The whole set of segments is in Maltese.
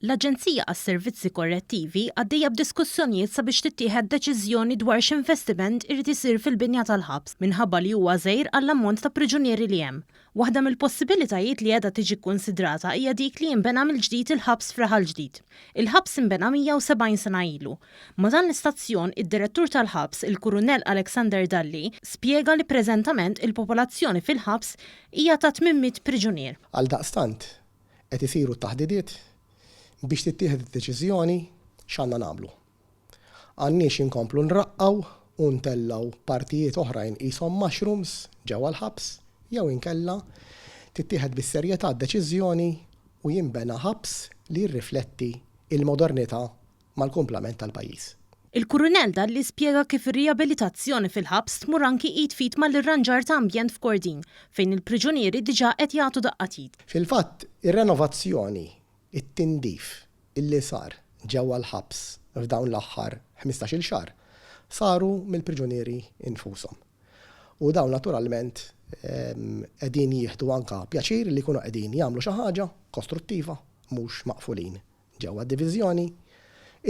L-Aġenzija għas-Servizzi Korrettivi għaddejja b'diskussjonijiet sabiex tittieħed deċiżjoni dwar x'investiment irid isir fil-binja tal-ħabs minħabba li huwa żgħir għall-ammont ta' priġunieri li hemm. Waħda mill-possibilitajiet li qiegħda tiġi kkunsidrata hija dik li jinbena mill-ġdid il-ħabs f'Raħal ġdid. Il-ħabs inbena 170 sena ilu. Ma dan l-istazzjon id-direttur tal-ħabs, il-Kurunell Alexander Dalli, spjega li preżentament il-popolazzjoni fil-ħabs hija ta' 800 priġunier. Għaldaqstant qed isiru t-taħdidiet biex tittieħed id-deċiżjoni x'għandna nagħmlu. Għandniex inkomplu nraqqaw u ntellaw partijiet oħrajn qishom mushrooms ġewwa l-ħabs jew inkella tittieħed bis-serjetà d-deċiżjoni u jinbena ħabs li jirrifletti il-modernità mal-kumplament tal-pajjiż. Il-Kurunell Dalli spjega kif ir-riabilitazzjoni fil-ħabs tmur anki id fit mal-irranġar ta' ambjent f'Kordin fejn il-priġunieri diġà qed jagħtu daqqatit. Fil-fatt, ir-renovazzjoni it-tindif illi sar ġewwa l-ħabs f'dawn l-aħħar 15-il xahar saru mill-priġunieri infushom. U dawn naturalment qegħdin jieħdu anke pjaċir li jkunu qegħdin jagħmlu xi ħaġa kostruttiva mhux maqfulin ġewwa d-diviżjoni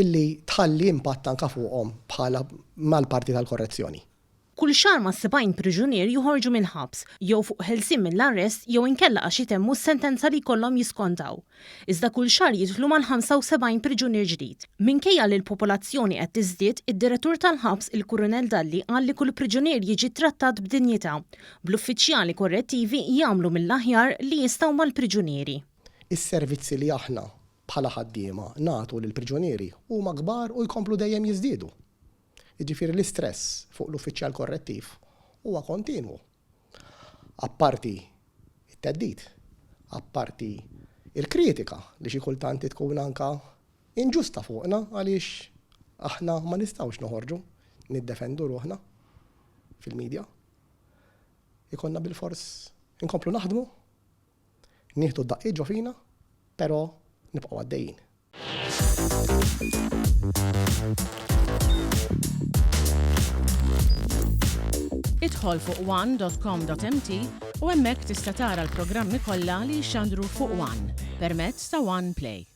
illi tħalli impatt anke fuqhom bħala mal-parti tal-korrezzjoni. Kull xahar ma' 70 priġunier joħorġu minn ħabs jew fuq ħelsien mill-arrest jew inkella għax itemmu s-sentenza li jkollhom jiskontaw. Iżda kull xahar jidħlu mal-75 priġunier ġdid. Minkejja li l-popolazzjoni qed tiżdied, id-direttur tal-ħabs il-Kurunell Dalli qal li kull priġunier jiġi trattat b'dinjità, bl-uffiċjali korrettivi jagħmlu mill-aħjar li jistgħu mal-priġunieri. Is-servizzi li aħna bħala ħaddiema nagħtu lill-priġunieri huma kbar u jkomplu dejjem jiżdiedu. Jiġifieri l-istress fuq l-uffiċjal korrettiv huwa kontinwu. Apparti it-teddid, apparti il-kritika li xi kultanti tkun anke inġusta fuqna għaliex aħna ma nistgħux noħorġu niddefendu ruħna fil-medja. Ikollna bil-fors inkomplu naħdmu, nieħdu d-daqqiet ġo fina, però nibqgħu għaddejjin. Idħol fuq one.com.mt u hemmhekk tista' tara l-programmi kollha li jxandru fuq One permezz ta' One Play.